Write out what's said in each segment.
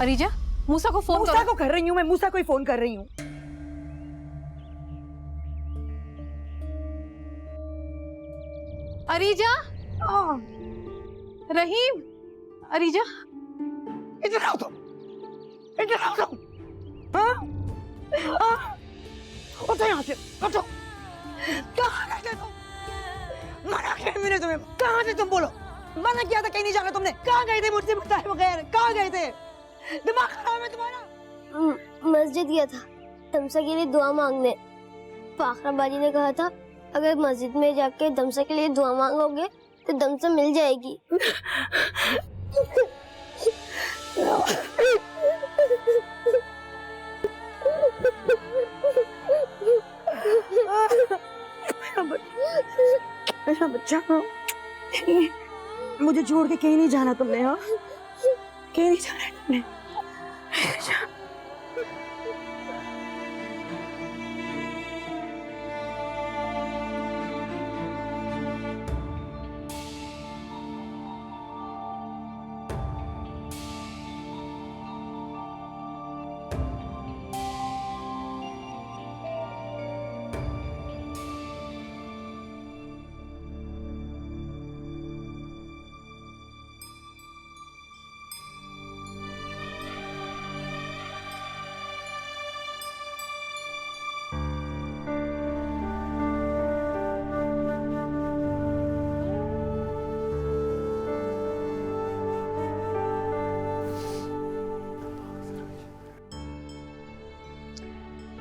अरीजा, मूसा को फोन मूसा को कर रही हूँ मैं, मूसा को ही फोन कर रही हूँ। अरीजा, रहीम, अरीजा, इधर आओ तुम, इधर आओ तुम। उठो यहाँ से, उठो। कहाँ गए थे तुम? मना किया मैंने तुम्हें, कहाँ थे तुम? बोलो। मना किया था कहीं नहीं जाना तुमने। कहाँ गए थे मुझसे बताए बगैर? कहाँ गए थे? दिमाग खराब है तुम्हारा? मस्जिद गया था दमसा के लिए दुआ मांगने। फाखरा बाजी ने कहा था अगर मस्जिद में जाके दमसा के लिए दुआ मांगोगे तो दमसा मिल जाएगी। मेरा बच्चा, मुझे छोड़ के कहीं नहीं जाना तुमने। हाँ, कहीं नहीं जाना तुमने।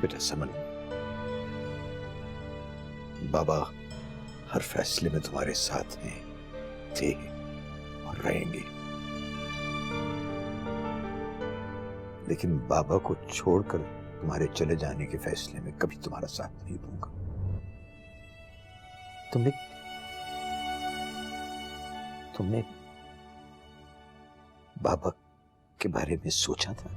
बेटा समन, बाबा हर फैसले में तुम्हारे साथ हैं, थे और रहेंगे, लेकिन बाबा को छोड़कर तुम्हारे चले जाने के फैसले में कभी तुम्हारा साथ नहीं दूंगा। तुमने बाबा के बारे में सोचा था?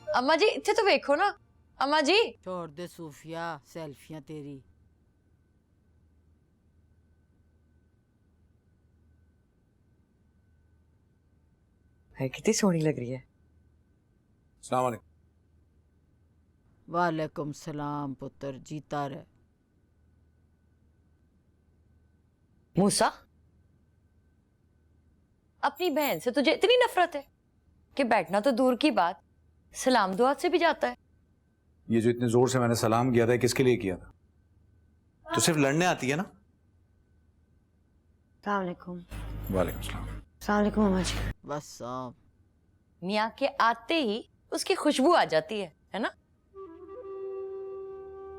अम्मा जी इत्थे तो देखो ना। अम्मा जी छोड़ दे सूफिया, सेल्फियां तेरी। है कितनी सोहनी लग रही है। अस्सलाम वालेकुम। वालेकुम सलाम पुत्र, जीता रहे। मूसा, अपनी बहन से तुझे इतनी नफरत है कि बैठना तो दूर की बात, सलाम दुआ से भी जाता है। ये जो इतने जोर से मैंने सलाम किया था, किसके लिए किया था? तो सिर्फ लड़ने आती है ना? अस्सलामुअलैकुम। वालेकुम सलाम। अस्सलामुअलैकुम अम्मा जी। बस साहब, मियाँ के आते ही उसकी खुशबू आ जाती है ना?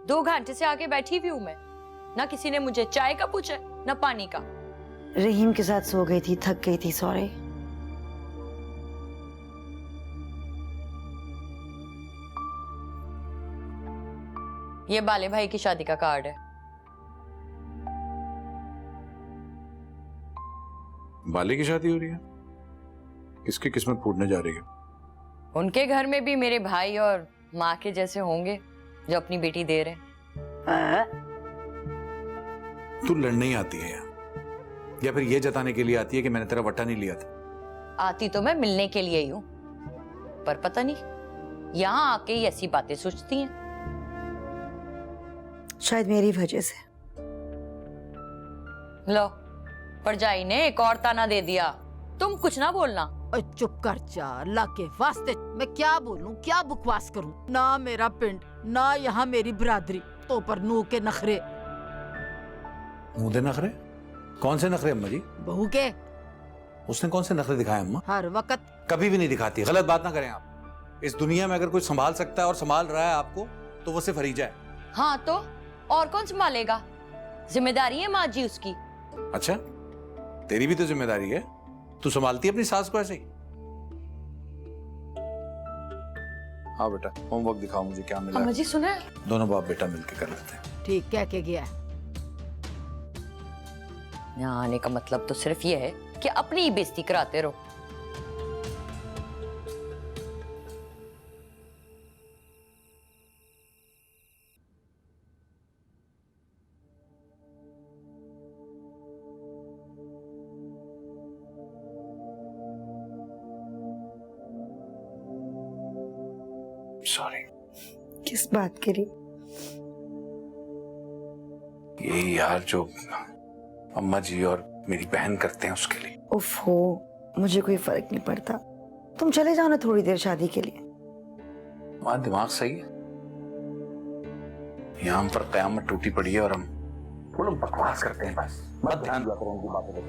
2 घंटे से आके बैठी हुई हूं मैं, ना किसी ने मुझे चाय का पूछा ना पानी का। रहीम के साथ सो गई थी, थक गई थी, सॉरी। ये बाले भाई की शादी का कार्ड है। बाले की शादी हो रही है? किसकी किस्मत फूटने जा रही है? उनके घर में भी मेरे भाई और माँ के जैसे होंगे जो अपनी बेटी दे रहे हैं। तू लड़ने ही आती है यहाँ, या फिर ये जताने के लिए आती है कि मैंने तेरा वट्टा नहीं लिया था? आती तो मैं मिलने के लिए ही हूँ, पर पता नहीं यहाँ आके ही ऐसी बातें सोचती हैं। शायद मेरी वजह से। लो, परजाई ने एक और ताना दे दिया। तुम कुछ ना बोलना। ओए चुप कर जा, अल्लाह के वास्ते। मैं क्या बोलूं, क्या बकवास करूं? ना मेरा पिंड, ना यहाँ मेरी बिरादरी, तो पर नू के नखरे। मुंह दे नखरे? कौन से नखरे अम्मा जी? बहू के। उसने कौन से नखरे दिखाए अम्मा? हर वक्त कभी भी नहीं दिखाती। गलत बात ना करें आप। इस दुनिया में अगर कोई संभाल सकता है और संभाल रहा है आपको, तो वो सिर्फ हरीजा है। हाँ तो और कौन संभालेगा? जिम्मेदारी है माँ जी उसकी। अच्छा, तेरी भी तो जिम्मेदारी है। तू संभालती है अपनी सास को ऐसे ही? हाँ बेटा, होमवर्क दिखाओ मुझे, क्या मिला? अम्मा जी सुने? दोनों बाप बेटा मिलके कर लेते हैं। ठीक कह के गया। यहाँ आने का मतलब तो सिर्फ ये है कि अपनी ही बेइज्जती कराते रहो। सॉरी। किस बात के लिए? यही यार जो अम्मा जी और मेरी बहन करते हैं उसके लिए। उफ हो, मुझे कोई फर्क नहीं पड़ता। तुम चले जाओ ना थोड़ी देर शादी के लिए। तुम्हारा दिमाग सही है? यहाँ हम पर कयामत टूटी पड़ी है और हम थोड़ा बकवास करते हैं बस। मत ध्यान दिया करो उनकी बातों पे।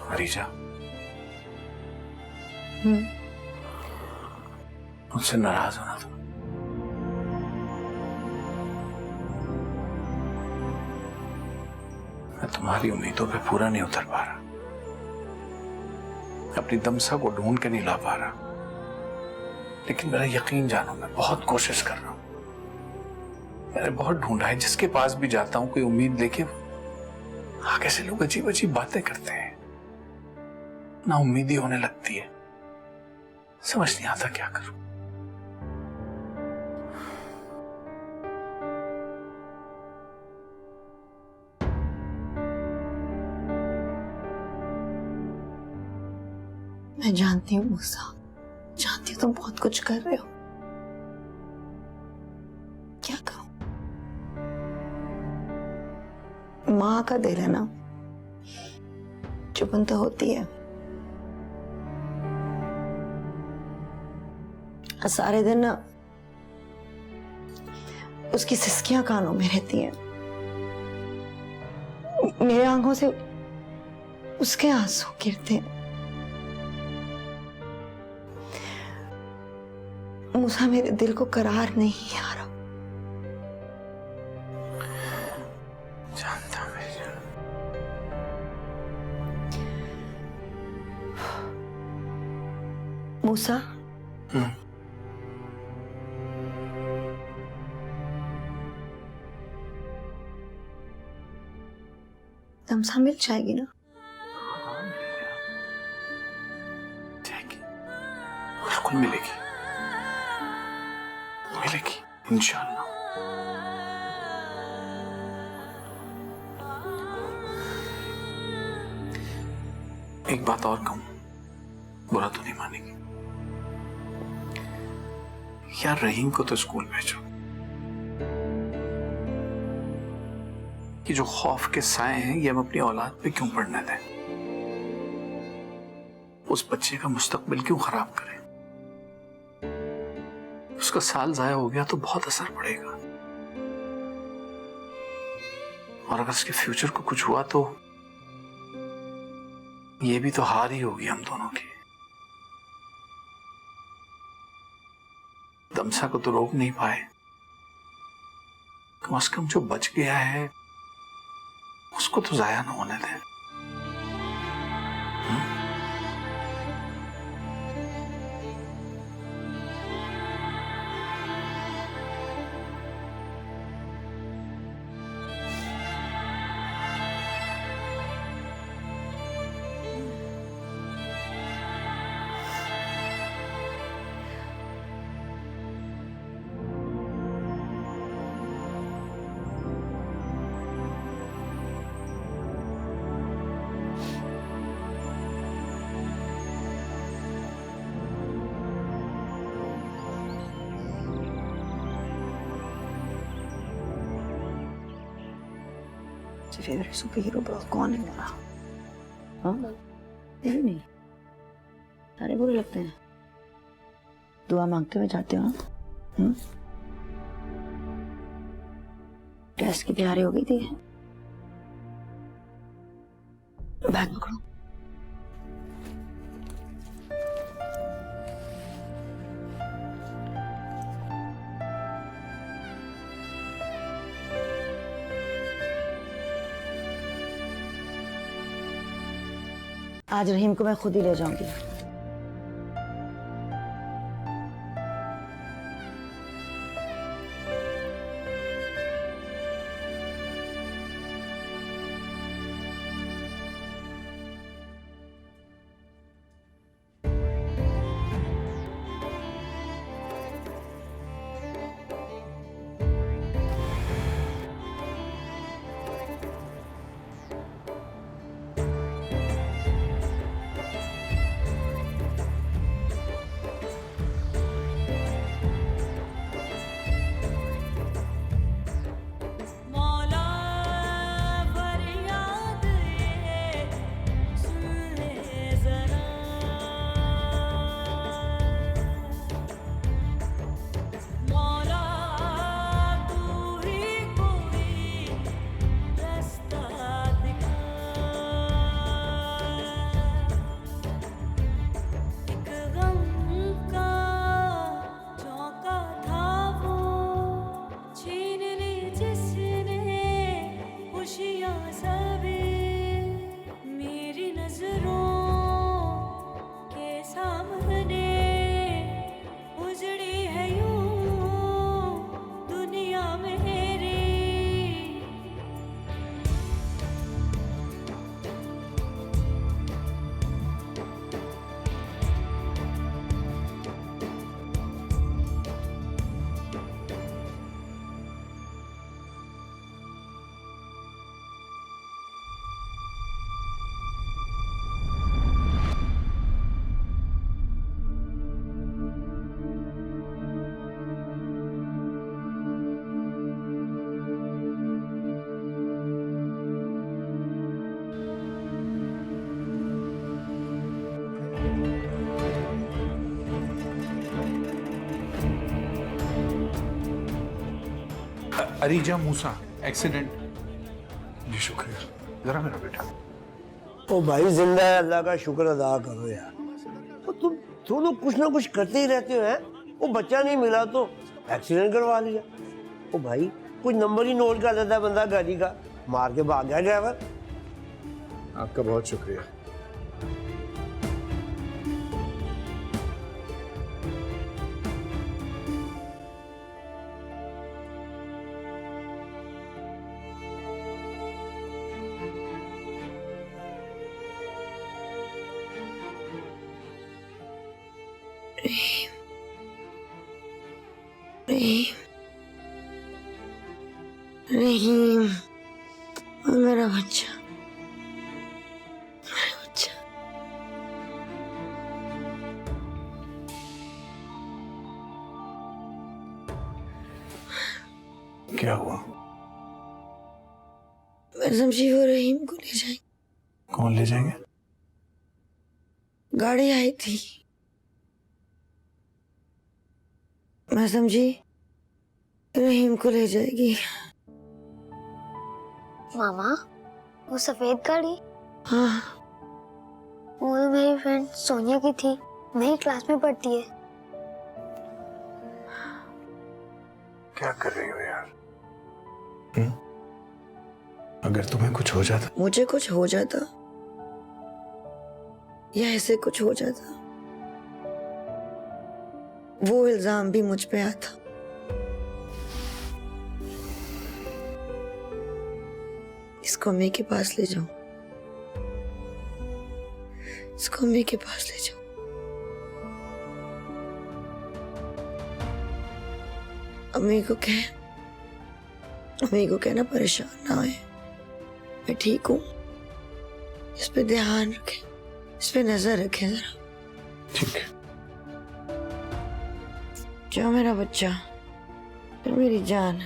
हरीजा, मुझसे नाराज होना तुम। मैं तुम्हारी उम्मीदों पे पूरा नहीं उतर पा रहा, अपनी दमसा को ढूंढ के नहीं ला पा रहा, लेकिन मेरा यकीन जानो मैं बहुत कोशिश कर रहा हूं। मैंने बहुत ढूंढा है, जिसके पास भी जाता हूं कोई उम्मीद लेके आगे से लोग अजीब अजीब बातें करते हैं, ना उम्मीदी होने लगती है। समझ नहीं आता क्या करूं। मैं जानती हूँ मूसा, जानती हूँ तुम बहुत कुछ कर रहे हो। क्या कहूं? माँ का दिल है ना, चुभन तो होती है। सारे दिन ना उसकी सिसकियां कानों में रहती हैं, मेरे आंखों से उसके आंसू गिरते हैं। मूसा, मेरे दिल को करार नहीं आ रहा। जानता हूं मैं। मूसा, तमसा मिल जाएगी ना? जाएगी, बिल्कुल मिलेगी, मिलेगी इंशाल्लाह। एक बात और कहूं, बुरा तो नहीं मानेगी। यार रहीम को तो स्कूल भेजो। कि जो खौफ के साए हैं ये हम अपनी औलाद पे क्यों पड़ने दें? उस बच्चे का मुस्तकबिल क्यों खराब करें? उसका साल जाया हो गया तो बहुत असर पड़ेगा, और अगर उसके फ्यूचर को कुछ हुआ तो ये भी तो हार ही होगी हम दोनों की। दमसा को तो रोक नहीं पाए, कम से कम जो बच गया है उसको तो जाया ना होने दें। फेवरेट सुपर हीरो कौन है मेरा? हाँ, नहीं, सारे बुरे लगते हैं। दुआ मांगते हुए जाते हो ना? टेस्ट की तैयारी हो गई थी? बैग पकड़ो। आज रहीम को मैं खुद ही ले जाऊंगी। अरीजा मूसा, एक्सीडेंट। जी शुक्रिया। जरा मेरा बेटा। ओ भाई जिंदा है, अल्लाह का शुक्र अदा करो यार। तो तुम दोनों कुछ ना कुछ करते ही रहते हो हैं। वो बच्चा नहीं मिला तो एक्सीडेंट करवा लिया। ओ भाई कुछ नंबर ही नोट कर लेता है बंदा गाड़ी का, मार के भाग गया ड्राइवर। आपका बहुत शुक्रिया। रहीम, मेरा बच्चा, मेरा बच्चा। क्या हुआ? मैं समझी वो रहीम को ले जाएंगे। कौन ले जाएंगे? गाड़ी आई थी, मैं समझी रहीम को ले जाएगी। मामा, वो सफेद गाड़ी हाँ, वो मेरी फ्रेंड सोनिया की थी, मेरी क्लास में पढ़ती है। क्या कर रही हो यार? अगर तुम्हें कुछ हो जाता? मुझे कुछ हो जाता या ऐसे कुछ हो जाता, वो इल्जाम भी मुझ पे आता। इसको अम्मी के पास ले जाओ, इसको अम्मी के पास ले जाओ। अम्मी को कहना परेशान ना होए, मैं ठीक हूँ। इस पे ध्यान रखें, इस पे नजर रखें जरा। ठीक है। जाओ मेरा बच्चा, फिर मेरी जान।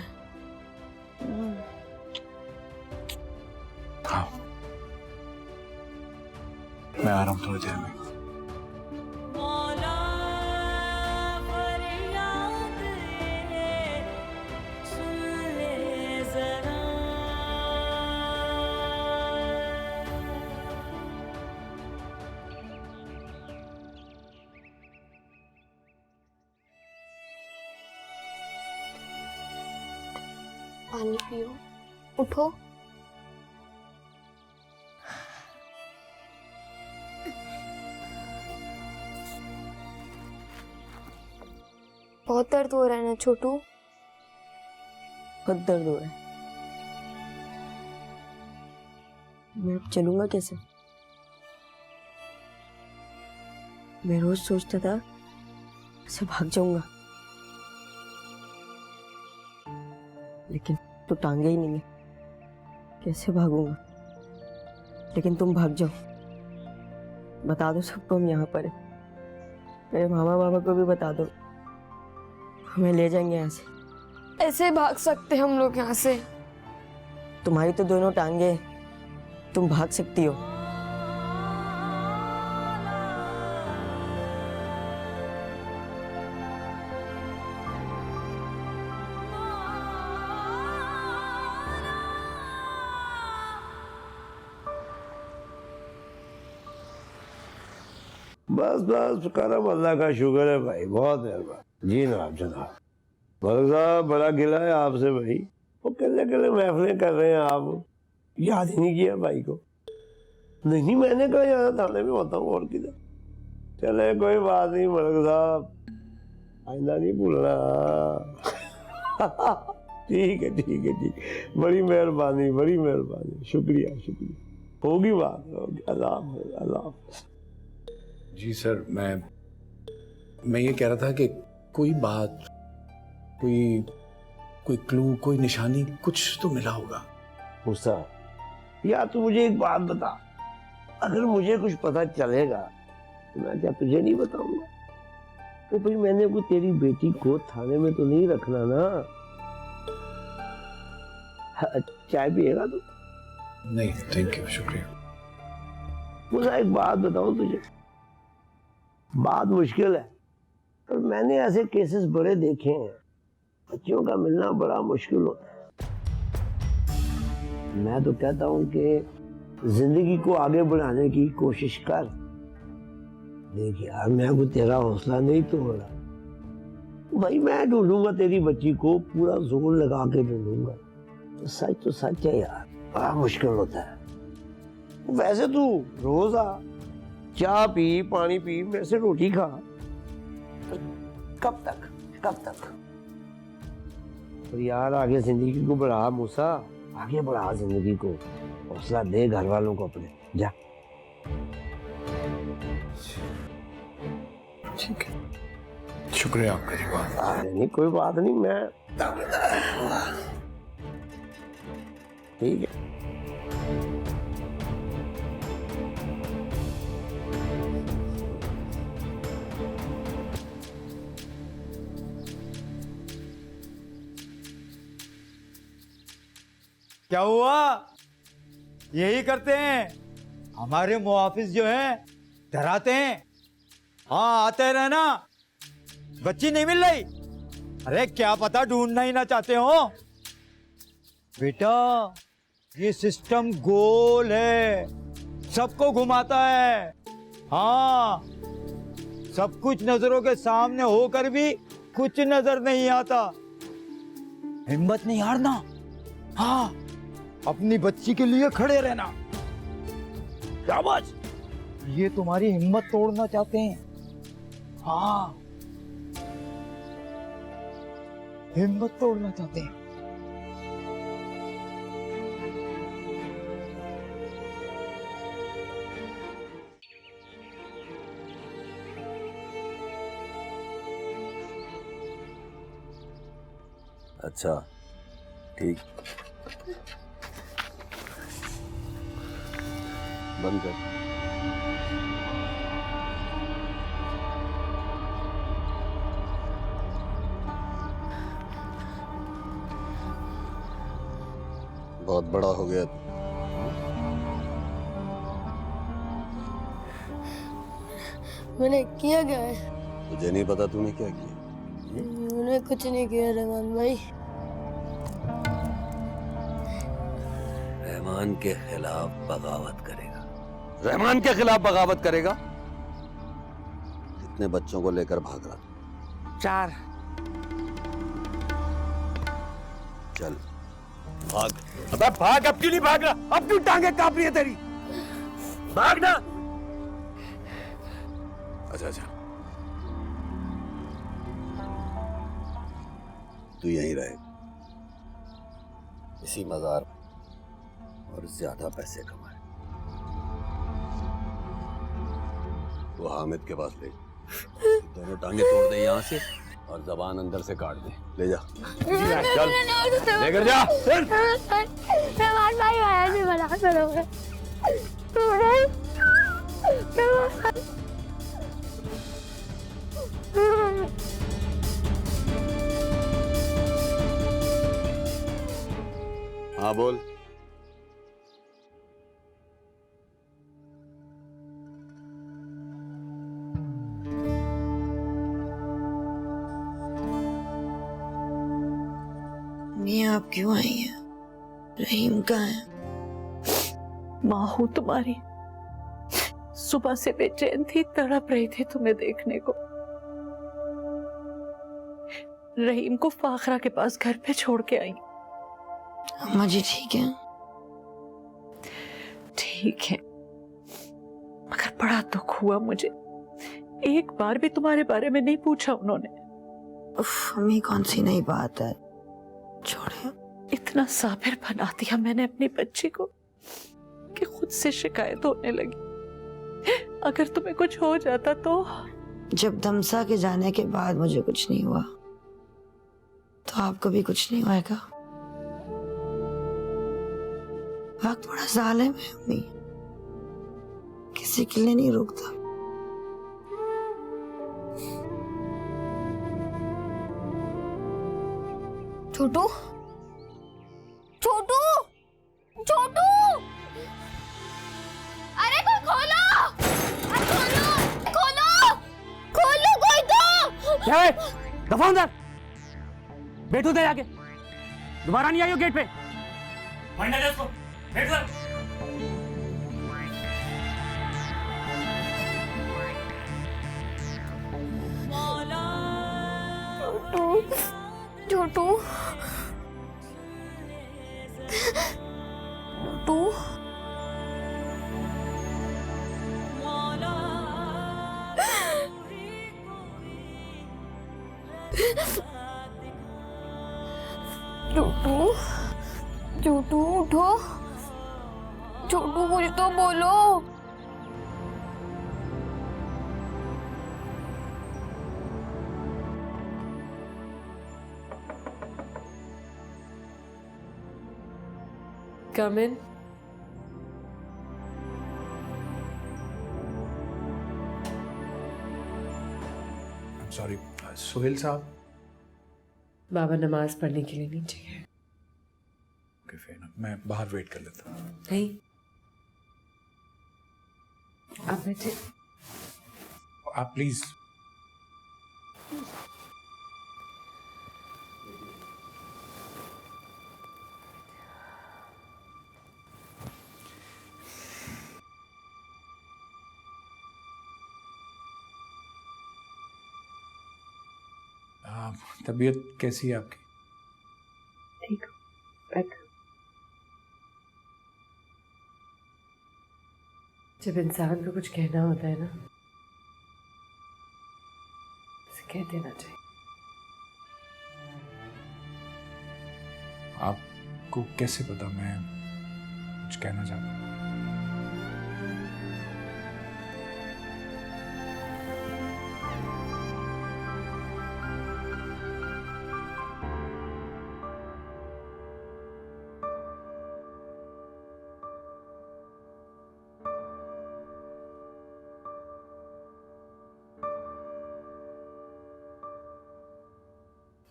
हाँ, मैं आ रहा हूँ थोड़ी देर में। पानी पियो, उठो। बहुत दर्द हो रहा है ना छोटू? बहुत दर्द हो रहा है। मैं अब चलूंगा कैसे? मैं रोज सोचता था ऐसे भाग जाऊंगा, लेकिन तो टांगे ही नहीं है, कैसे भागूंगा? लेकिन तुम भाग जाओ, बता दो सबको हम यहाँ पर है। मेरे मामा बाबा को भी बता दो, हमें ले जाएंगे यहाँ से। ऐसे भाग सकते हम लोग यहाँ से? तुम्हारी तो दोनों टांगे, तुम भाग सकती हो। बस बस करम अल्लाह का शुक्र है भाई, बहुत मेहरबान। जी जनाब जनाब। मलिक साहब बड़ा गिला है आपसे भाई, वो कल्ले कल्ले महफिलें कर रहे हैं, आप याद ही नहीं किया भाई को। नहीं मैंने कहा यहाँ थाने में होता हूँ और किधर। चले कोई बात नहीं मलिक साहब, आइंदा नहीं भूलना। ठीक है ठीक है ठीक, बड़ी मेहरबानी बड़ी मेहरबानी, शुक्रिया शुक्रिया। होगी बात, होगी। अल्लाह हाफ़िज़, अल्लाह हाफ़िज़। जी सर, मैं ये कह रहा था कि कोई बात, कोई क्लू, कोई निशानी, कुछ तो मिला होगा। मूसा यार तू मुझे एक बात बता, अगर मुझे कुछ पता चलेगा तो मैं क्या तुझे नहीं बताऊंगा? तो भाई मैंने को तेरी बेटी को थाने में तो नहीं रखना ना। चाय पिएगा तू? नहीं थैंक यू, शुक्रिया। मूसा एक बात बताऊं तुझे, बात मुश्किल है पर मैंने ऐसे केसेस बड़े देखे हैं, बच्चियों का मिलना बड़ा मुश्किल होता है। मैं तो कहता हूँ कि जिंदगी को आगे बढ़ाने की कोशिश कर। देख यार, मैं कोई तेरा हौसला नहीं तोड़ रहा भाई, मैं ढूंढूंगा तेरी बच्ची को, पूरा जोर लगा के ढूंढूंगा। सच तो सच है यार, बड़ा मुश्किल होता है। वैसे तू रोज आ, चाय पी, पानी पी, मेरे से रोटी खा। कब तक कब तक? तो यार आगे जिंदगी को बढ़ा मूसा, आगे बढ़ा जिंदगी को, हौसला दे घर वालों को अपने। जा। ठीक है, शुक्रिया आपका जी। अरे नहीं, कोई बात नहीं, मैं ठीक है। क्या हुआ? यही करते हैं हमारे मुआफिज जो हैं, डराते हैं। हाँ, आते रहना। बच्ची नहीं मिल रही? अरे क्या पता ढूंढना ही ना चाहते हो। बेटा ये सिस्टम गोल है, सबको घुमाता है। हाँ, सब कुछ नजरों के सामने होकर भी कुछ नजर नहीं आता। हिम्मत नहीं हारना। हाँ, अपनी बच्ची के लिए खड़े रहना। शाबाश। ये तुम्हारी हिम्मत तोड़ना चाहते हैं। हाँ, हिम्मत तोड़ना चाहते हैं। अच्छा ठीक, बंद कर। बहुत बड़ा हो गया। मैंने किया क्या है? तुझे नहीं पता तूने क्या किया? मैंने कुछ नहीं किया रहमान भाई। रहमान के खिलाफ बगावत करेगा? रहमान के खिलाफ बगावत करेगा? कितने बच्चों को लेकर भाग रहा? 4। चल भाग। अबे भाग, अब क्यों नहीं भाग रहा? अब क्यों टांगे कांप रही है तेरी? भाग ना। अच्छा तू यहीं रहे, इसी मजार और ज्यादा पैसे कमाए। वो हामिद के पास ले, दोनों टांगे तोड़ दे यहाँ से और जबान अंदर से काट दे। ले जा, चल लेकर जा। रहमान भाई आया नहीं, मना करोगे? हाँ बोल। मियाँ आप क्यों आई हैं? रहीम कहाँ है? माँ हूं तुम्हारी, सुबह से बेचैन थी, तड़प रही थी तुम्हें देखने को। रहीम को फाखरा के पास घर पे छोड़ के आई। अम्मा जी ठीक है? ठीक है, मगर बड़ा दुख हुआ मुझे, एक बार भी तुम्हारे बारे में नहीं पूछा उन्होंने। अम्मी कौन सी नई बात है, छोड़े। इतना साबिर बना दिया मैंने अपनी बच्ची को कि खुद से शिकायत होने लगी। अगर तुम्हें कुछ हो जाता तो? जब दमसा के जाने के बाद मुझे कुछ नहीं हुआ तो आपको भी कुछ नहीं होएगा। वक्त बड़ा जालिम है अम्मी, किसी के लिए नहीं रुकता। छोटू, छोटू, छोटू, अरे कोई खोलो, अरे खोलो, खोलो, खोलो कोई तो। क्या है? दफा अंदर बैठो, दे आगे। दोबारा नहीं आइयो गेट पे। छोटू छोटू छोटू छोटू उठो छोटू कुछ तो बोलो Come in. I'm sorry, Sohail साहब। बाबा नमाज पढ़ने के लिए नीचे गए। Okay, fair enough. मैं बाहर वेट कर लेता हूँ। नहीं, आप बैठे। आप प्लीज। तबीयत कैसी है आपकी? ठीक हो, बैठो। जब इंसान को कुछ कहना होता है ना, उसे कह देना चाहिए। आपको कैसे पता मैं कुछ कहना चाहता हूँ?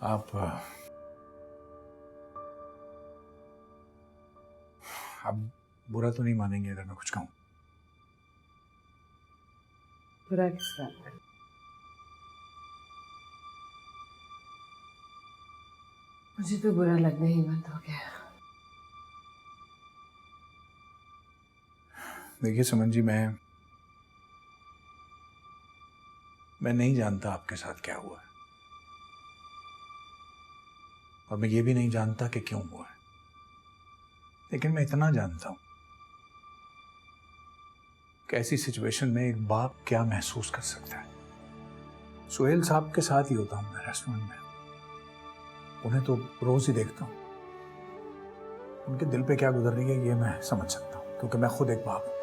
आप बुरा तो नहीं मानेंगे अगर मैं कुछ कहूं? बुरा किस बात का? मुझे तो बुरा लगना ही बंद हो गया। देखिए सुमन जी, मैं नहीं जानता आपके साथ क्या हुआ है, और मैं ये भी नहीं जानता कि क्यों हुआ है, लेकिन मैं इतना जानता हूं कि ऐसी सिचुएशन में एक बाप क्या महसूस कर सकता है। सोहेल साहब के साथ ही होता हूं मैं रेस्टोरेंट में, उन्हें तो रोज ही देखता हूं, उनके दिल पे क्या गुजर रही है ये मैं समझ सकता हूं, क्योंकि मैं खुद एक बाप हूं।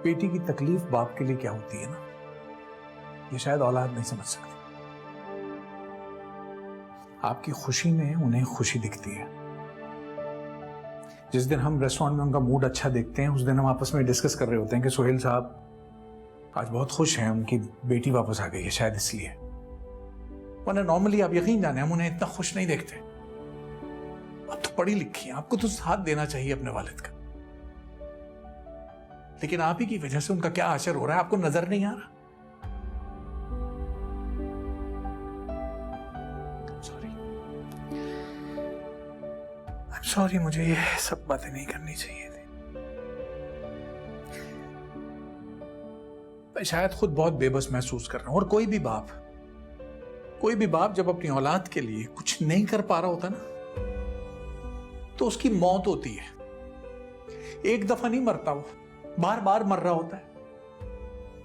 बेटी की तकलीफ बाप के लिए क्या होती है ना, ये शायद औलाद नहीं समझ सकती। आपकी खुशी में उन्हें खुशी दिखती है। जिस दिन हम रेस्टोरेंट में उनका मूड अच्छा देखते हैं, उस दिन हम आपस में डिस्कस कर रहे होते हैं कि सोहेल साहब आज बहुत खुश हैं, उनकी बेटी वापस आ गई है, शायद इसलिए। वरना नॉर्मली आप यकीन जाने हम उन्हें इतना खुश नहीं देखते। आप तो पढ़ी लिखी हैं, आपको तो साथ देना चाहिए अपने वालिद का, लेकिन आप ही की वजह से उनका क्या असर हो रहा है आपको नजर नहीं आ रहा। सॉरी, मुझे ये सब बातें नहीं करनी चाहिए थी। मैं शायद खुद बहुत बेबस महसूस कर रहा हूं, और कोई भी बाप जब अपनी औलाद के लिए कुछ नहीं कर पा रहा होता ना, तो उसकी मौत होती है। एक दफा नहीं मरता, वो बार बार मर रहा होता है,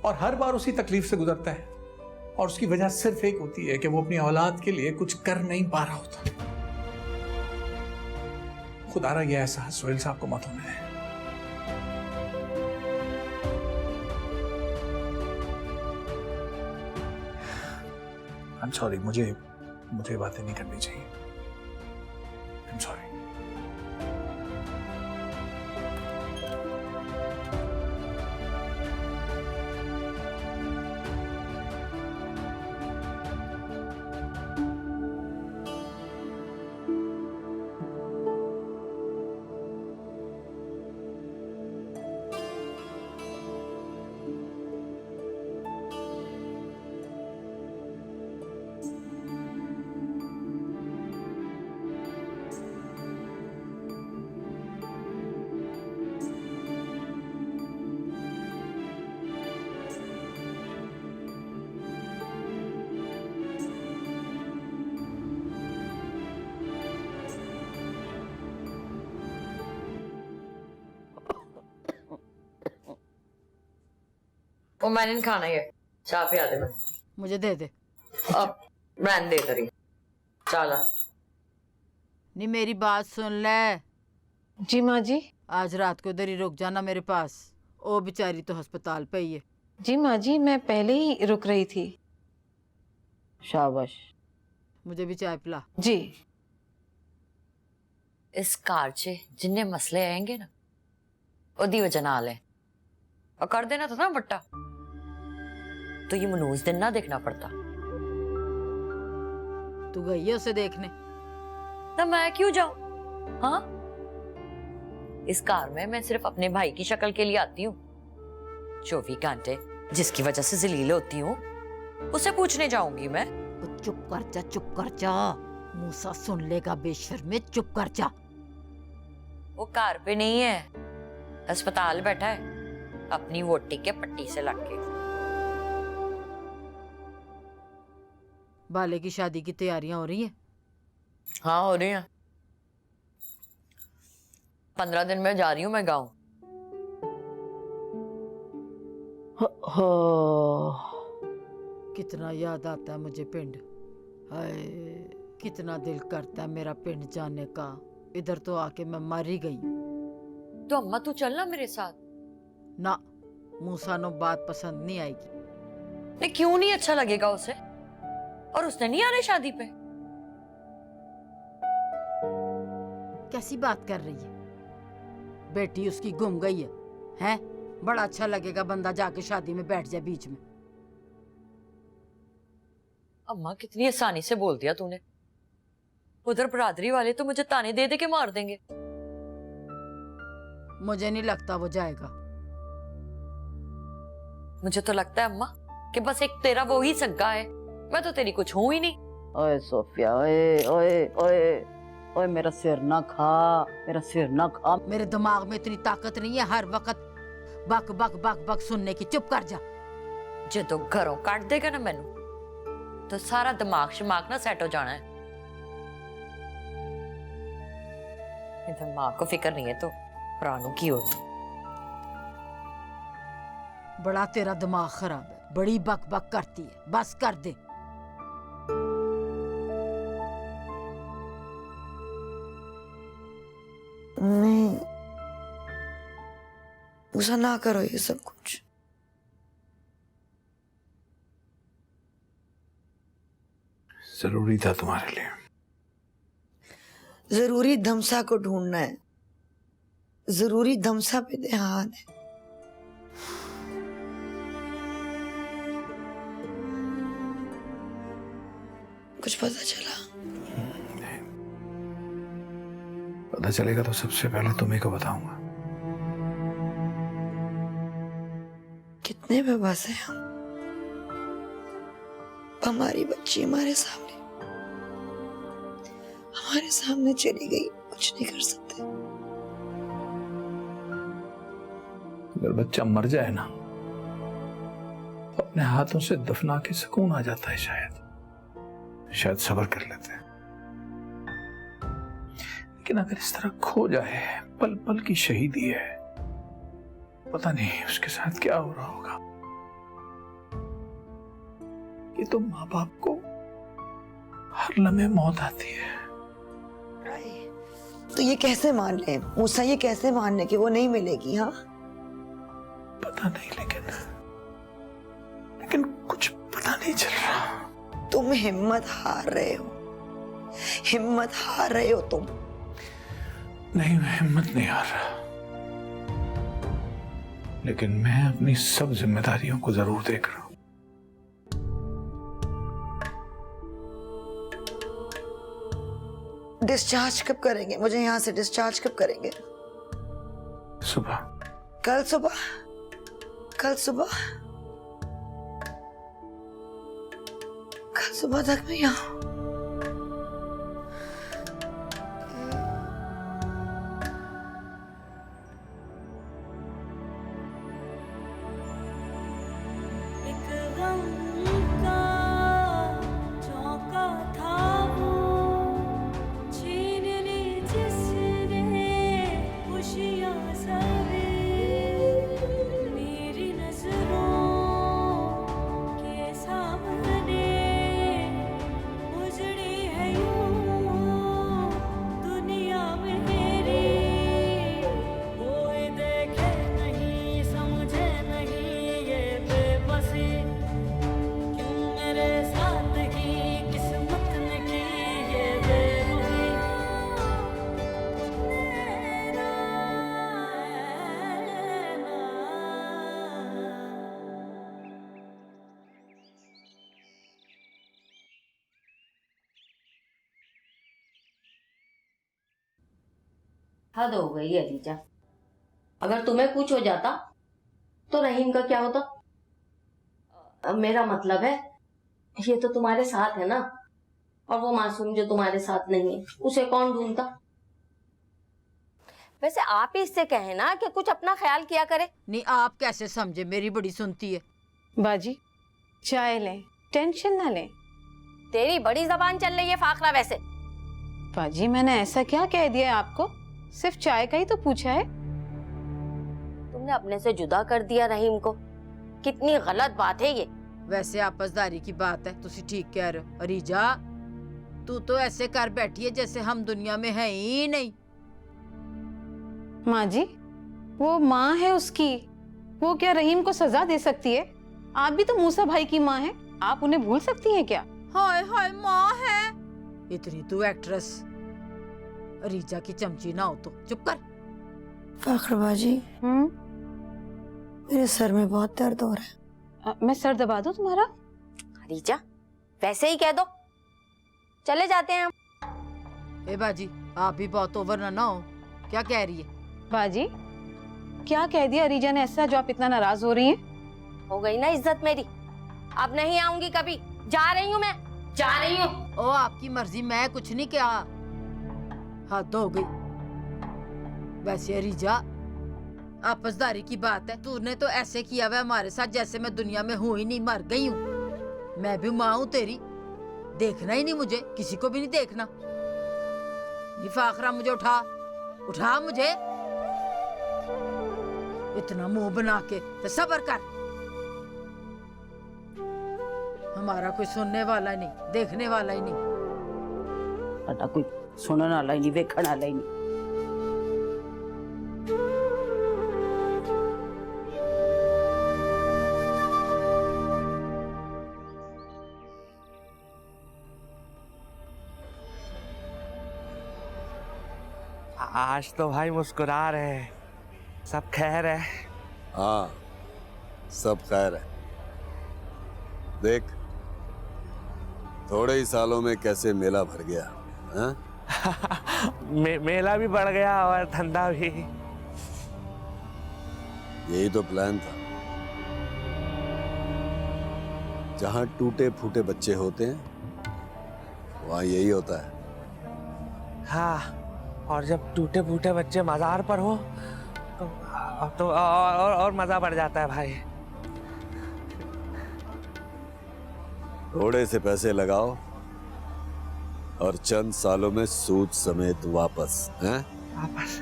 और हर बार उसी तकलीफ से गुजरता है, और उसकी वजह सिर्फ एक होती है कि वो अपनी औलाद के लिए कुछ कर नहीं पा रहा होता। खुदारा ये एहसास सोहेल साहब को मत होने दें। आई एम सॉरी, मुझे बातें नहीं करनी चाहिए। I am sorry. वो मैंने नहीं खाना ये, चाय पिया दे मैं। मुझे दे दे। अब मैं दे तरी चाला। नहीं मेरी बात सुन ले, जी माँ जी। आज रात को इधर ही रुक जाना मेरे पास। ओ बेचारी तो अस्पताल पे ही है। जी माँ जी, मैं पहले ही रुक रही थी। शाबाश। मुझे भी चाय पिला। जी। इस कार च जिन्ने मसले आएंगे ना ओदी वजह नाल है, और कर देना था ना बट्टा तो ये मनोज दिन ना देखना पड़ता। तू गई है उसे देखने? तो मैं क्यों जाऊं? हाँ, इस कार में मैं सिर्फ अपने भाई की शक्ल के लिए आती हूँ। 24 घंटे जिसकी वजह से जलील होती हूँ उसे पूछने जाऊंगी मैं? चुप कर जा, चुप कर जा। मूसा सुन लेगा बेशर्मे, चुप कर जा। वो कार पे नहीं है, अस्पताल बैठा है अपनी वोटी के पट्टी से लग के। बाले की शादी की तैयारियां हो रही हैं? हाँ हो रही हैं। 15 दिन में जा रही हूँ मैं गाँव। कितना याद आता है मुझे पिंड। हाय कितना दिल करता है मेरा पिंड जाने का। इधर तो आके मैं मर ही गई। तो अम्मा तू चलना मेरे साथ। ना, मूसा नो बात पसंद नहीं आएगी। नहीं क्यों नहीं अच्छा लगेगा उसे? और उसने नहीं आना शादी पे। कैसी बात कर रही है? बेटी उसकी गुम गई है, हैं? बड़ा अच्छा लगेगा बंदा जाके शादी में बैठ जाए बीच में। अम्मा कितनी आसानी से बोल दिया तूने। उधर बरादरी वाले तो मुझे ताने दे दे के मार देंगे। मुझे नहीं लगता वो जाएगा। मुझे तो लगता है अम्मा कि बस एक तेरा वो ही सगा है, मैं तो तेरी कुछ हूं ही नहीं। ओए सोफिया, ओए ओए ओए ओए, मेरा सिर ना खा, मेरा सिर ना खा। मेरे दिमाग में इतनी ताकत नहीं है हर वक्त बक बक बक बक सुनने की। चुप कर जा। जो घरों काट देगा ना मैनू तो सारा दिमाग शमाग ना सेट हो जाना है। इधर माँ को फिक्र नहीं है तो प्राणों की होती। बड़ा तेरा दिमाग खराब है, बड़ी बक बक करती है। बस कर दे। नहीं उसे ना करो ये सब कुछ। जरूरी था तुम्हारे लिए। जरूरी धमसा को ढूंढना है, जरूरी धमसा पे ध्यान है। कुछ पता चला? पता चलेगा तो सबसे पहले तुम्ही को बताऊंगा। कितने बेबस हैं हम। हमारी बच्ची हमारे सामने चली गई, कुछ नहीं कर सकते। अगर बच्चा मर जाए ना तो अपने हाथों से दफना के सुकून आ जाता है। शायद सब्र कर लेते हैं। लेकिन अगर इस तरह खो जाए, पल पल की शहीदी है, पता नहीं उसके साथ क्या हो रहा होगा। ये तो माँ बाप को हर लम्हे मौत आती है। तो ये कैसे मान ले मूसा, ये कैसे मान ले कि वो नहीं मिलेगी? हाँ पता नहीं, लेकिन कुछ पता नहीं चल रहा। तुम हिम्मत हार रहे हो तुम। नहीं, मैं हिम्मत नहीं हार रहा, लेकिन मैं अपनी सब जिम्मेदारियों को जरूर देख रहा हूं। डिस्चार्ज कब करेंगे मुझे? यहाँ से डिस्चार्ज कब करेंगे? सुबह। कल सुबह? कल सुबह तक मैं यहाँ? हद हो गई है रीचा। अगर तुम्हें कुछ हो जाता तो रहीम का क्या होता? मेरा मतलब है ये तो तुम्हारे साथ है ना, और वो मासूम जो तुम्हारे साथ नहीं है उसे कौन ढूंढता? वैसे आप ही इससे कहे ना कि कुछ अपना ख्याल किया करे। नहीं, आप कैसे समझे, मेरी बड़ी सुनती है। बाजी चाय लें, टेंशन ना लें। तेरी बड़ी जबान चल रही है फाखरा। वैसे बाजी मैंने ऐसा क्या कह दिया है आपको? सिर्फ चाय का ही तो पूछा है। तुमने अपने से जुदा कर दिया रहीम को, कितनी गलत बात है ये। वैसे आपसदारी की बात है, तुसी ठीक कह रहे हो। रीजा तू तो ऐसे कर बैठी है जैसे हम दुनिया में है ही नहीं। माँ जी वो माँ है उसकी, वो क्या रहीम को सजा दे सकती है? आप भी तो मूसा भाई की माँ हैं, आप उन्हें भूल सकती हैं क्या? हाय हाय माँ है। इतनी तू एक्ट्रेस, रीजा की चमची ना हो तो चुप कर। फाखरा बाजी मेरे सर में बहुत दर्द हो रहा है। मैं सर दबा दूं तुम्हारा? रीचा वैसे ही कह दो, चले जाते हैं हम। ए बाजी आप भी बहुत ओवर ना हो। क्या कह रही है? बाजी क्या कह दिया रीजा ने ऐसा जो आप इतना नाराज हो रही हैं? हो गई ना इज्जत मेरी, अब नहीं आऊंगी कभी। जा रही हूँ, मैं जा रही हूँ। ओ आपकी मर्जी, मैं कुछ नहीं कहा। हद हो गई। वैसे रीजा आपसदारी की बात है, तूने तो ऐसे किया हुआ हमारे साथ जैसे मैं दुनिया में हूं ही नहीं, मर गई हूँ। मैं भी माँ हूँ तेरी, देखना ही नहीं मुझे, किसी को भी नहीं देखना। फाखरा मुझे उठा, उठा मुझे। इतना मुंह बना के तो सब्र कर। हमारा कोई सुनने वाला नहीं, देखने वाला ही नहीं। साडा कोई सुनने वाला ही नहीं, देखने वाला ही नहीं। आज तो भाई मुस्कुरा रहे हैं, सब खैर है। हाँ सब खैर है। देख थोड़े ही सालों में कैसे मेला भर गया। मेला भी बढ़ गया और धंधा भी। यही तो प्लान था। जहां टूटे फूटे बच्चे होते हैं वहां यही होता है। हाँ, और जब टूटे फूटे बच्चे मजार पर हो तो और मजा बढ़ जाता है भाई। थोड़े से पैसे लगाओ और चंद सालों में सूद समेत वापस हैं? वापस।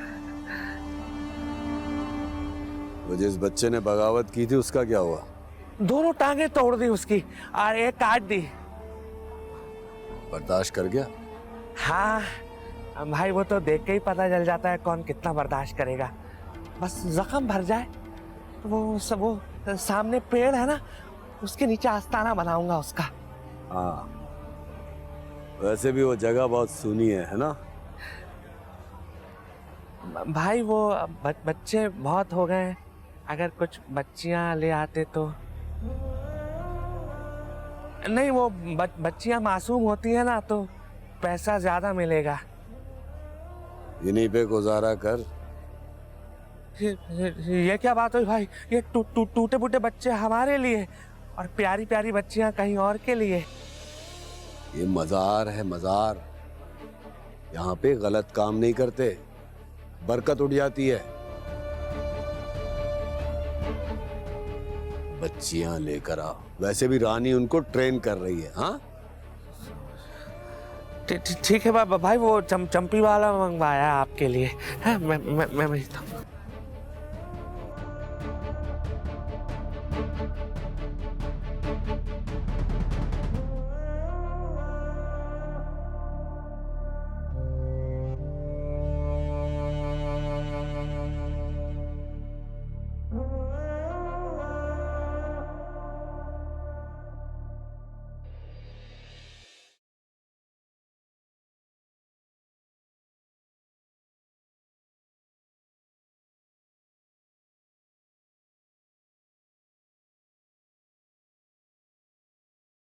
वो जिस बच्चे ने बगावत की थी उसका क्या हुआ? दोनों टांगे तोड़ दी उसकी और एक काट दी। बर्दाश्त कर गया? हाँ भाई, वो तो देख के ही पता चल जाता है कौन कितना बर्दाश्त करेगा। बस जख्म भर जाए तो वो सामने पेड़ है ना, उसके नीचे आस्ताना बनाऊंगा उसका। हाँ वैसे भी वो जगह बहुत सुनी है ना? भाई वो बच्चे बहुत हो गए हैं, अगर कुछ बच्चियां ले आते तो। नहीं, वो बच्चियां मासूम होती है ना तो पैसा ज्यादा मिलेगा। इन्हीं पे गुजारा कर। ये क्या बात हुई भाई? ये टूटे फूटे बच्चे हमारे लिए और प्यारी प्यारी बच्चियां कहीं और के लिए। ये मजार है, मजार। यहाँ पे गलत काम नहीं करते, बरकत उड़ जाती है। बच्चियां लेकर आओ। वैसे भी रानी उनको ट्रेन कर रही है। हाँ ठीक है भाई, वो चंपी वाला मंगवाया आपके लिए। मैं भेजता हूँ।